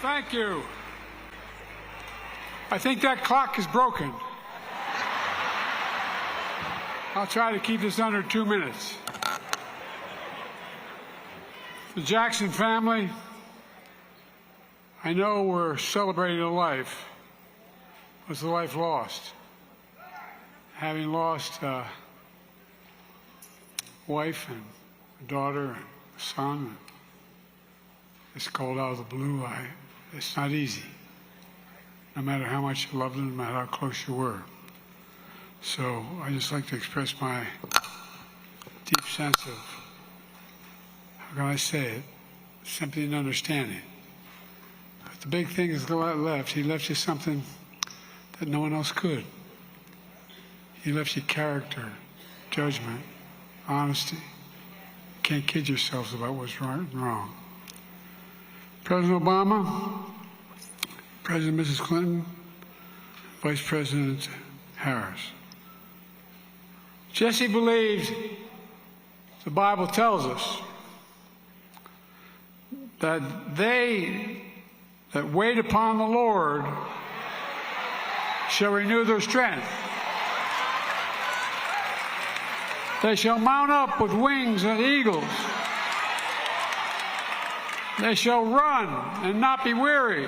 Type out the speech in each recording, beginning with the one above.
Thank you. I think that clock is broken. I'll try to keep this under 2 minutes. The Jackson family, I know we're celebrating a life. Was the life lost? Having lost a wife and a daughter and a son, it's called out of the blue. It's not easy, no matter how much you loved them, no matter how close you were. So I just like to express my deep sense of, how can I say it, sympathy and understanding. But the big thing is he left you something that no one else could. He left you character, judgment, honesty. You can't kid yourselves about what's right and wrong. President Obama, President Mrs. Clinton, Vice President Harris. Jesse believed, the Bible tells us, that they that wait upon the Lord shall renew their strength. They shall mount up with wings as eagles. They shall run and not be weary.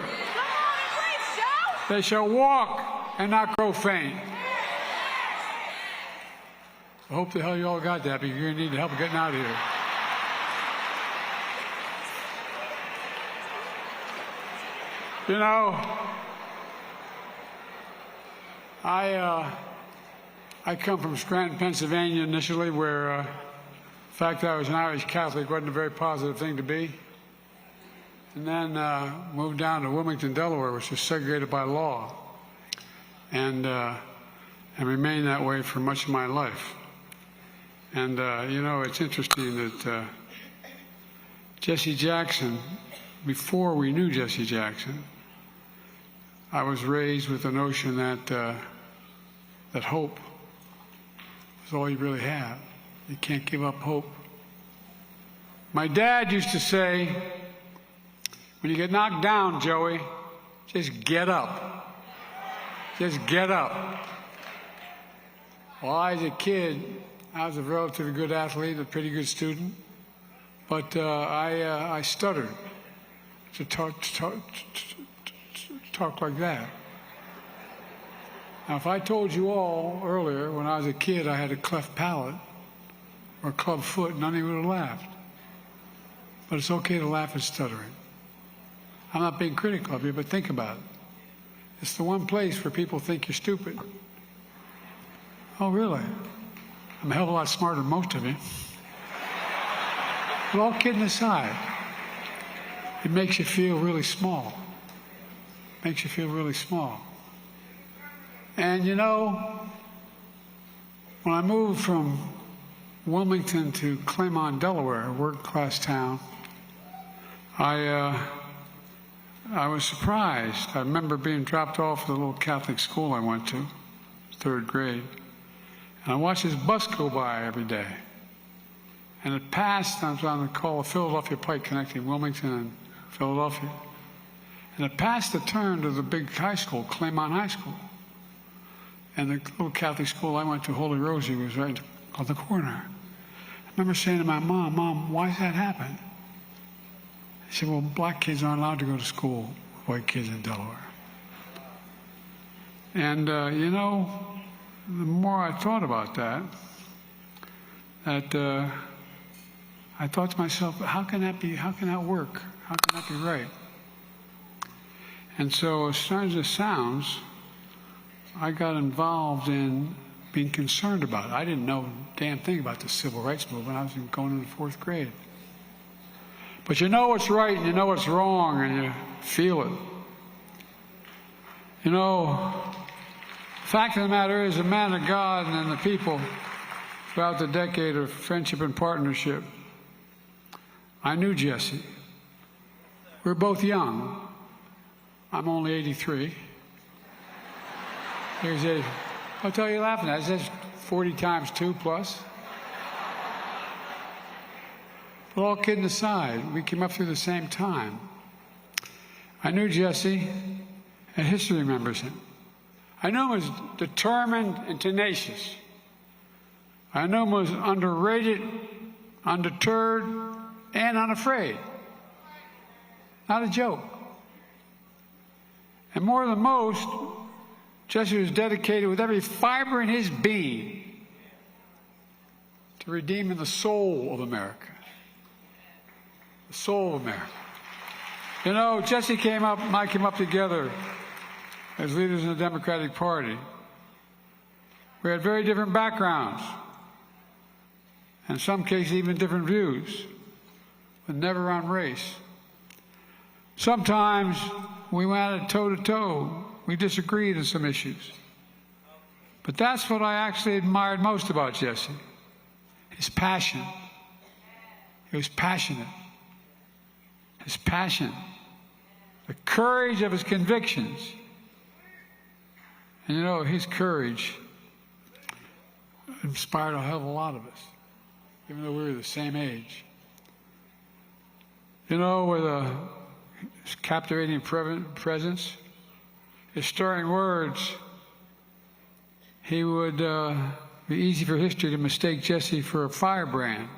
They shall walk and not grow faint. I hope the hell you all got that, because you're going to need help getting out of here. You know, I come from Scranton, Pennsylvania initially, where the fact that I was an Irish Catholic wasn't a very positive thing to be. And then moved down to Wilmington, Delaware, which was segregated by law, and remained that way for much of my life. And you know, it's interesting that Jesse Jackson, before we knew Jesse Jackson, I was raised with the notion that that hope is all you really have. You can't give up hope. My dad used to say, when you get knocked down, Joey, just get up. Just get up. Well, I was a kid. I was a relatively good athlete, a pretty good student, but I stuttered to talk like that. Now, if I told you all earlier, when I was a kid, I had a cleft palate or a club foot, none of you would have laughed. But it's okay to laugh at stuttering. I'm not being critical of you, but think about it. It's the one place where people think you're stupid. Oh, really? I'm a hell of a lot smarter than most of you. But all kidding aside, it makes you feel really small. Makes you feel really small. And you know, when I moved from Wilmington to Claymont, Delaware, a working-class town, I was surprised. I remember being dropped off at the little Catholic school I went to, 3rd grade. And I watched this bus go by every day. And it passed, I was on the call of Philadelphia Pike connecting Wilmington and Philadelphia. And it passed the turn to the big high school, Claymont High School. And the little Catholic school I went to, Holy Rosie, was right on the corner. I remember saying to my mom, "Mom, why does that happen?" She said, "Well, black kids aren't allowed to go to school with white kids in Delaware." And, you know, the more I thought about that, I thought to myself, how can that be, how can that work? How can that be right? And so, as strange as it sounds, I got involved in being concerned about it. I didn't know a damn thing about the civil rights movement. I was going into 4th grade. But you know what's right and you know what's wrong and you feel it. You know, the fact of the matter is, the man of God and the people throughout the decade of friendship and partnership, I knew Jesse. We were both young. I'm only 83. Here's 80. I'll tell you laughing at it. That's 40 times 2 plus. But all kidding aside, we came up through the same time. I knew Jesse, and history remembers him. I knew him as determined and tenacious. I knew him as underrated, undeterred, and unafraid. Not a joke. And more than most, Jesse was dedicated with every fiber in his being to redeeming the soul of America. The soul of America. You know, Jesse and I came up together as leaders in the Democratic Party. We had very different backgrounds, and in some cases even different views, but never on race. Sometimes we went at it toe-to-toe. We disagreed on some issues. But that's what I actually admired most about Jesse, his passion. He was passionate. His passion, the courage of his convictions. And you know, his courage inspired a hell of a lot of us, even though we were the same age. You know, with his captivating presence, his stirring words, he would be easy for history to mistake Jesse for a firebrand.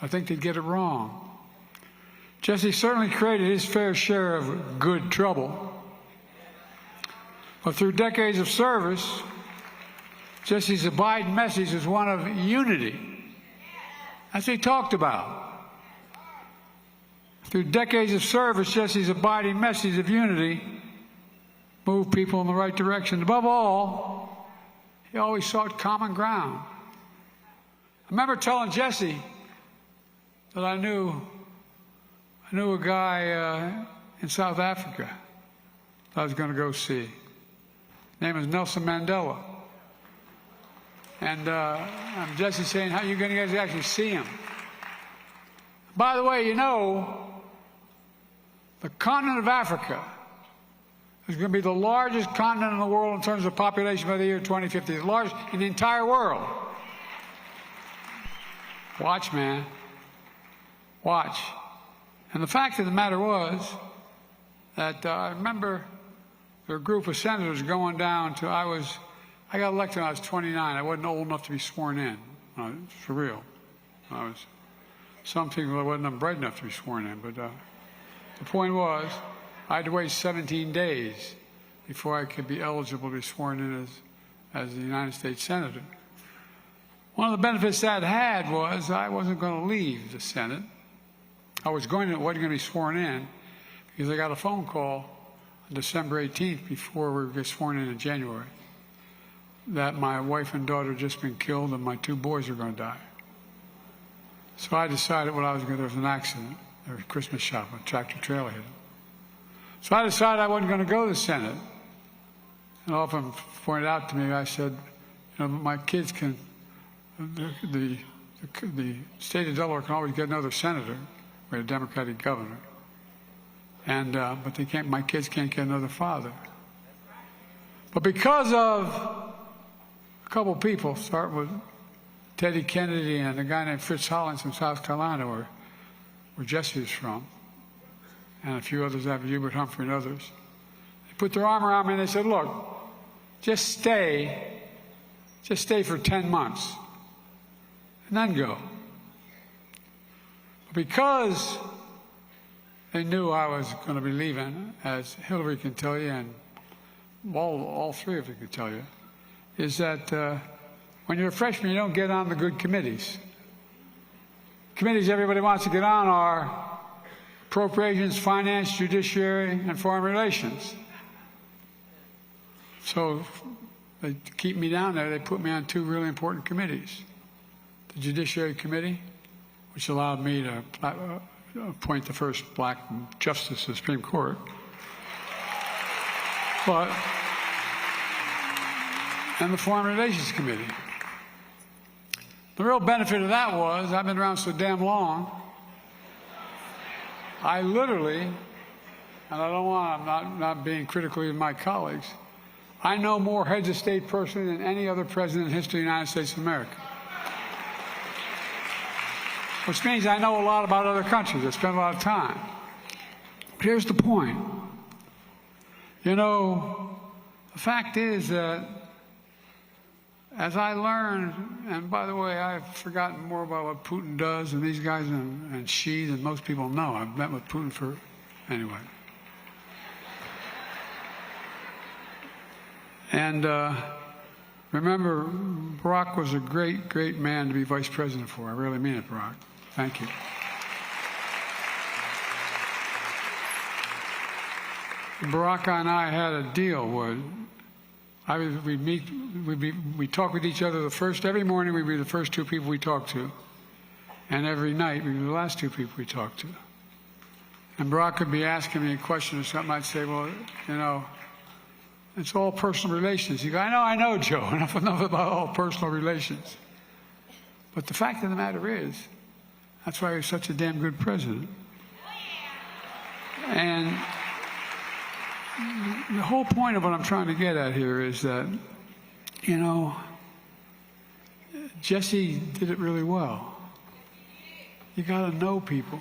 I think they'd get it wrong. Jesse certainly created his fair share of good trouble. But through decades of service, Jesse's abiding message is one of unity. That's what he talked about. Through decades of service, Jesse's abiding message of unity moved people in the right direction. Above all, he always sought common ground. I remember telling Jesse that I knew a guy in South Africa that I was going to go see. His name is Nelson Mandela. And Jesse saying, how are you going to guys actually see him? By the way, you know, the continent of Africa is going to be the largest continent in the world in terms of population by the year 2050. The largest in the entire world. Watch, man. Watch. And the fact of the matter was that I remember there were a group of senators going down to, I got elected when I was 29. I wasn't old enough to be sworn in. For real. Some people I wasn't bright enough to be sworn in. But the point was, I had to wait 17 days before I could be eligible to be sworn in as the United States Senator. One of the benefits that had was I wasn't going to leave the Senate. I wasn't going to be sworn in because I got a phone call on December 18th before we were sworn in January that my wife and daughter had just been killed and my 2 boys were going to die. So I decided what I was going to do. There was an accident. There was a Christmas shop, a tractor trailer hit them. So I decided I wasn't going to go to the Senate. And often pointed out to me, I said, you know, my kids can, the state of Delaware can always get another senator. We had a Democratic governor. And, but they can't, my kids can't get another father. But because of a couple people, start with Teddy Kennedy and a guy named Fritz Hollins from South Carolina, where Jesse is from, and a few others after Hubert Humphrey and others, they put their arm around me and they said, look, just stay for 10 months and then go. Because they knew I was going to be leaving, as Hillary can tell you, and all 3 of you can tell you, is that when you're a freshman, you don't get on the good committees. Committees everybody wants to get on are Appropriations, Finance, Judiciary, and Foreign Relations. So to keep me down there, they put me on 2 really important committees. The Judiciary Committee, which allowed me to appoint the first black justice to the Supreme Court. And the Foreign Relations Committee. The real benefit of that was, I've been around so damn long, I literally, and I'm not being critical of my colleagues, I know more heads of state personally than any other president in history of the United States of America. Which means I know a lot about other countries. I spend a lot of time. here's the point. You know, the fact is that as I learned, and by the way, I've forgotten more about what Putin does and these guys and Xi than most people know. I've met with Putin for, anyway. And remember, Barack was a great, great man to be vice president for. I really mean it, Barack. Thank you. Barack and I had a deal where we'd talk with each other every morning we'd be the first two people we talked to. And every night we'd be the last two people we talked to. And Barack would be asking me a question or something. I'd say, well, you know, it's all personal relations. You go, I know, Joe. Enough about all personal relations. But the fact of the matter is, that's why he was such a damn good president. And the whole point of what I'm trying to get at here is that, you know, Jesse did it really well. You got to know people.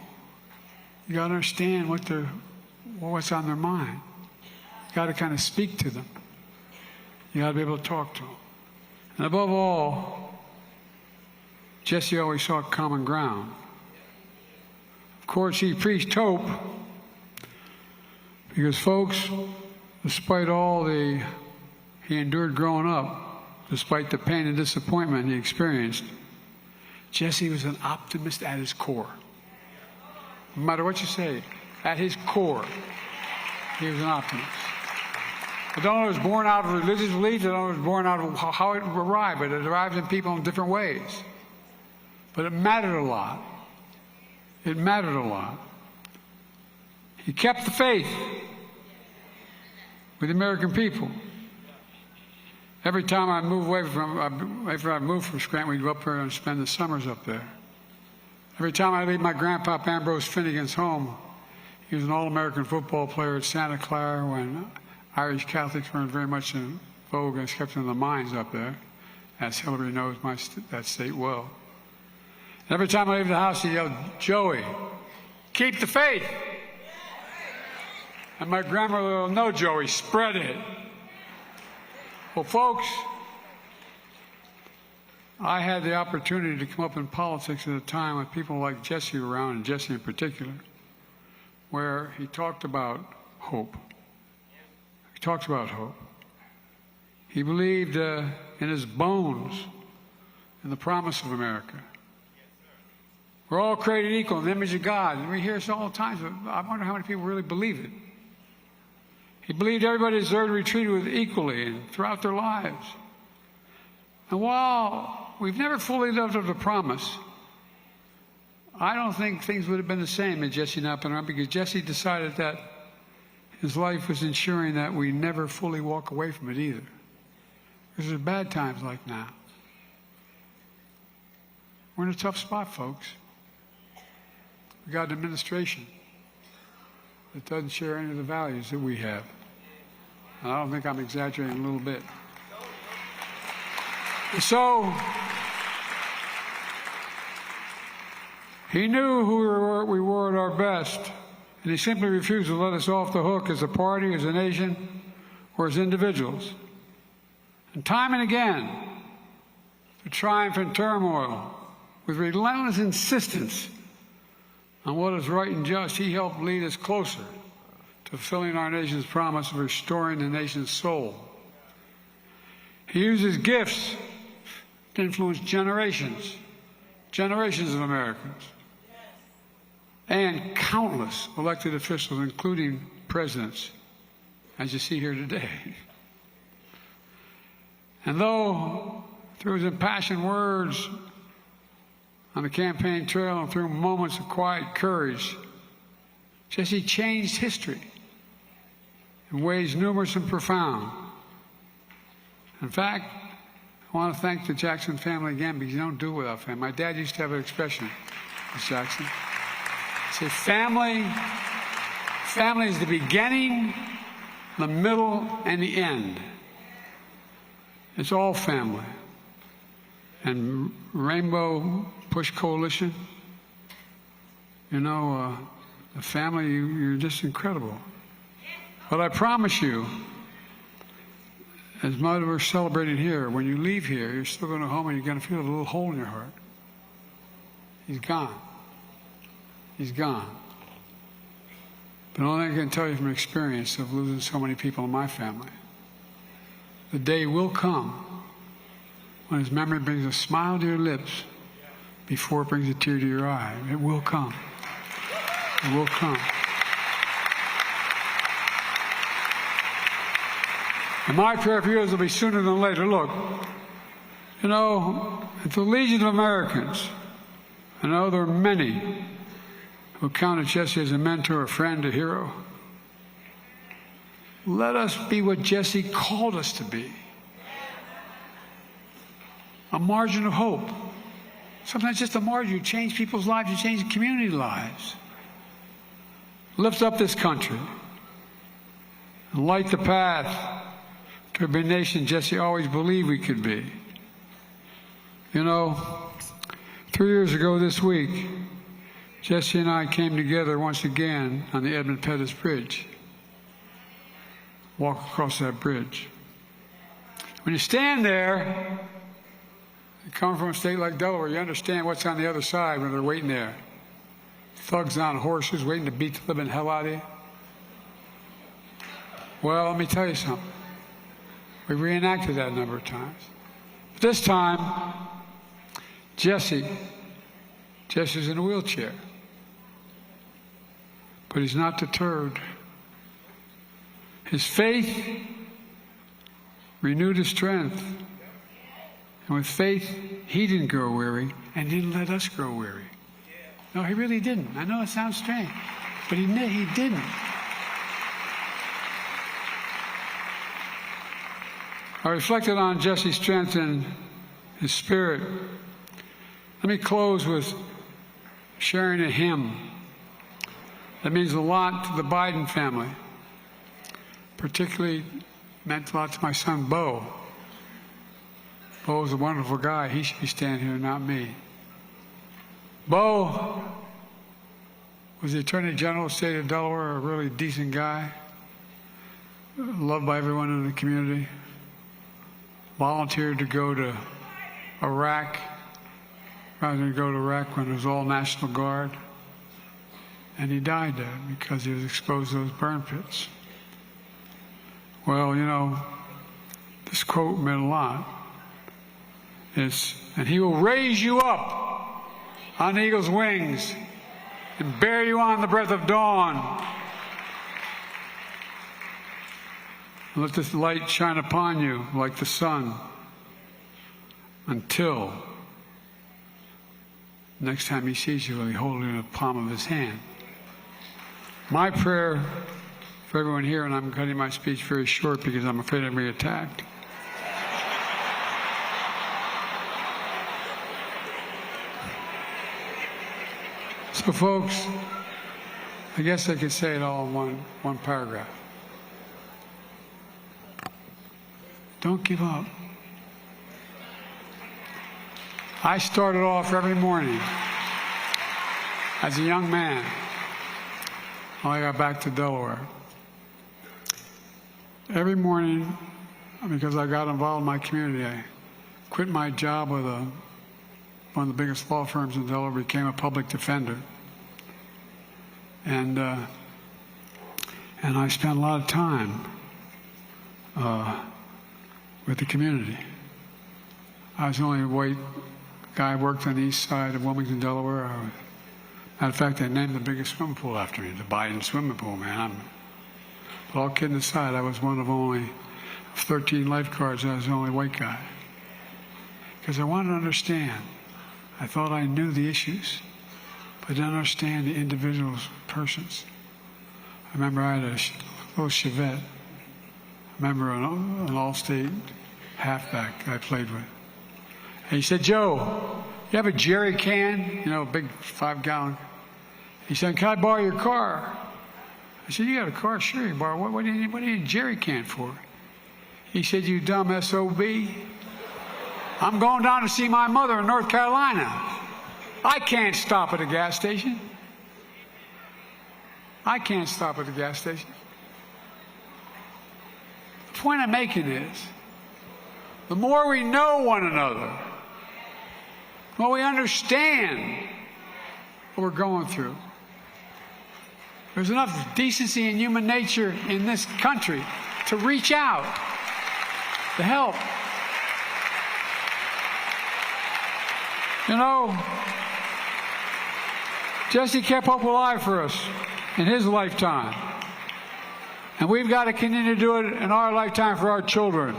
You got to understand what's on their mind. You got to kind of speak to them. You got to be able to talk to them. And above all, Jesse always sought common ground. Of course, he preached hope because, folks, despite all he endured growing up, despite the pain and disappointment he experienced, Jesse was an optimist at his core. No matter what you say, at his core, he was an optimist. I don't know if it was born out of religious beliefs. I don't know if it was born out of how it arrived, but it arrived in people in different ways. But it mattered a lot. It mattered a lot. He kept the faith with the American people. Every time I moved after I moved from Scranton, we'd go up there and spend the summers up there. Every time I leave my grandpa Ambrose Finnegan's home, he was an All-American football player at Santa Clara when Irish Catholics weren't very much in vogue and kept in the minds up there, as Hillary knows that state well. And every time I leave the house, he yelled, "Joey, keep the faith." And my grandmother will, "No, Joey, spread it." Well, folks, I had the opportunity to come up in politics at a time with people like Jesse around, and Jesse in particular, where he talked about hope. He talked about hope. He believed in his bones in the promise of America. We're all created equal in the image of God. And we hear this all the time. So I wonder how many people really believe it. He believed everybody deserved to be treated with equally and throughout their lives. And while we've never fully lived up to the promise, I don't think things would have been the same had Jesse not been around, because Jesse decided that his life was ensuring that we never fully walk away from it either. Because there's bad times like now. We're in a tough spot, folks. We got an administration that doesn't share any of the values that we have. And I don't think I'm exaggerating a little bit. So, he knew who we were at our best, and he simply refused to let us off the hook as a party, as a nation, or as individuals. And time and again, through triumph and turmoil, with relentless insistence on what is right and just, he helped lead us closer to fulfilling our nation's promise of restoring the nation's soul. He used his gifts to influence generations of Americans, and countless elected officials, including presidents, as you see here today. And though through his impassioned words on the campaign trail and through moments of quiet courage, Jesse changed history in ways numerous and profound. In fact, I want to thank the Jackson family again, because you don't do it without family. My dad used to have an expression, Miss Jackson. He said, family is the beginning, the middle, and the end. It's all family. And Rainbow Push Coalition, you know, The family, you're just incredible. But I promise you, as much as we're celebrating here, when you leave here, you're still going to go home and you're going to feel a little hole in your heart. He's gone. He's gone. But only I can tell you from experience of losing so many people in my family, the day will come when his memory brings a smile to your lips before it brings a tear to your eye. It will come. It will come. And my prayer for you is it'll be sooner than later. Look, you know, at the Legion of Americans, I know there are many who counted Jesse as a mentor, a friend, a hero. Let us be what Jesse called us to be. A margin of hope. Sometimes just a margin. You change people's lives. You change community lives. Lift up this country and light the path to be a nation Jesse always believed we could be. You know, 3 years ago this week, Jesse and I came together once again on the Edmund Pettus Bridge. Walk across that bridge. When you stand there, you come from a state like Delaware, you understand what's on the other side when they're waiting there. Thugs on horses waiting to beat the living hell out of you. Well, let me tell you something. We reenacted that a number of times. But this time, Jesse's in a wheelchair. But he's not deterred. His faith renewed his strength. And with faith, he didn't grow weary and didn't let us grow weary. No, he really didn't. I know it sounds strange, but he didn't. I reflected on Jesse's strength and his spirit. Let me close with sharing a hymn that means a lot to the Biden family. Particularly meant a lot to my son, Bo. Bo is a wonderful guy. He should be standing here, not me. Bo was the Attorney General of the state of Delaware, a really decent guy, loved by everyone in the community. Volunteered to go to Iraq, rather than go to Iraq when it was all National Guard. And he died there because he was exposed to those burn pits. Well, you know, this quote meant a lot. It's, and he will raise you up on eagle's wings and bear you on the breath of dawn. And let this light shine upon you like the sun until next time he sees you, he'll be holding in the palm of his hand. My prayer for everyone here, and I'm cutting my speech very short because I'm afraid I'm being attacked. So, folks, I guess I could say it all in one paragraph. Don't give up. I started off every morning as a young man when I got back to Delaware. Every morning, because I got involved in my community, I quit my job with one of the biggest law firms in Delaware, became a public defender. And I spent a lot of time with the community. I was the only white guy who worked on the east side of Wilmington, Delaware. Matter of fact, they named the biggest swimming pool after me, the Biden swimming pool, man. But all kidding aside, I was one of only 13 lifeguards. I was the only white guy. Because I wanted to understand. I thought I knew the issues, but didn't understand the individuals, persons. I remember I had a little Chevette. I remember an all-state halfback I played with. And he said, "Joe, you have a jerry can? You know, a big 5-gallon. He said, "Can I borrow your car?" I said, "You got a car? Sure, you borrow. What do you need a jerry can for?" He said, "You dumb SOB. I'm going down to see my mother in North Carolina. I can't stop at a gas station." I can't stop at the gas station. The point I'm making is, the more we know one another, the more we understand what we're going through. There's enough decency and human nature in this country to reach out, to help. You know, Jesse kept hope alive for us in his lifetime. And we've got to continue to do it in our lifetime for our children,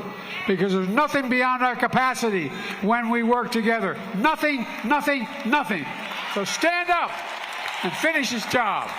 because there's nothing beyond our capacity when we work together. Nothing, nothing, nothing. So stand up and finish this job.